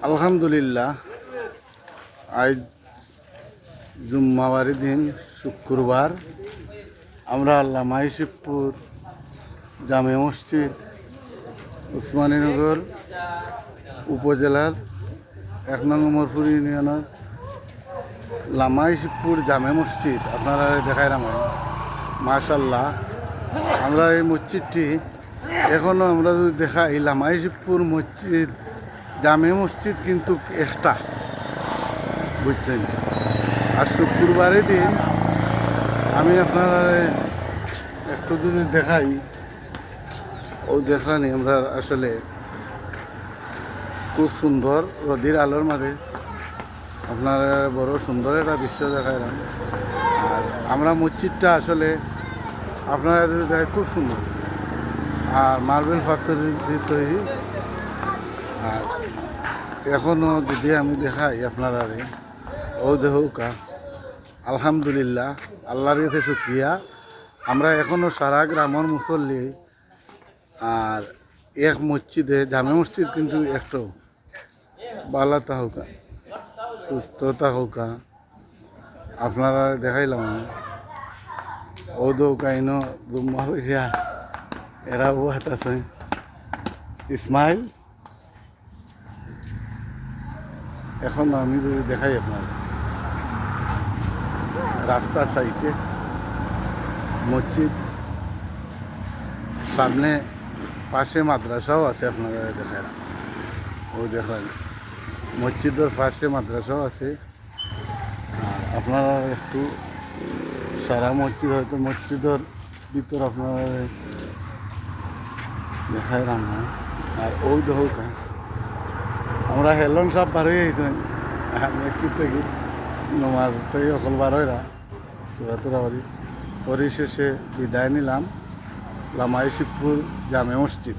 আলহামদুলিল্লাহ, আজ জুম্মাবারি দিন শুক্রবার আমরা আল্লামা শিবপুর জামে মসজিদ উসমানীনগর উপজেলার 1 নং উমরপুর ইউনিয়নের লামাই শিবপুর জামে মসজিদ আপনারা দেখাইলাম। মাশাল্লাহ, আমরা এই মসজিদটি এখনও আমরা যদি দেখাই লামাই শিবপুর মসজিদ জামে মসজিদ কিন্তু একটা বুঝছেন। আর শুক্রবারের দিন আমি আপনারা একটু যদি দেখাই, ও দেখানি আমরা আসলে খুব সুন্দর রোদির আলোর মাঝে আপনারা বড় সুন্দর একটা দৃশ্য দেখাইলাম। আর আমরা মসজিদটা আসলে আপনারা যদি দেখেন খুব সুন্দর, আর মার্বেল পাথরের তৈরি। আর এখনও যদি আমি দেখাই আপনারা ও দেহকা, আলহামদুলিল্লাহ, আল্লাহর কাছে শুক্রিয়া। আমরা এখনও সারা গ্রামের মুসল্লি আর এক মসজিদে জামে মসজিদ কিন্তু একটু বালাতা হোকা সুস্থতা হোকা আপনারা দেখাইলাম। ও দৌকাইন জুম্মা হইয়া এরা হাত আছে ইসমাইল। এখন আমি যদি দেখাই আপনার রাস্তার সাইডে মসজিদ, সামনে পাশে মাদ্রাসাও আছে আপনারা দেখায়। ও দেখায় মসজিদের পাশে মাদ্রাসাও আছে। আপনারা একটু সারা মসজিদ হয়তো মসজিদের ভিতর আপনারা দেখায় রান্না। আর ও দেখা আমরা হেলন সব বার হয়ে গেছেন মসজিদ থেকে, নমাজ থেকে অকল বার হয় না তোরা বাড়ি। পরিশেষে বিদায় নিলাম লামাই শিবপুর জামে মসজিদ।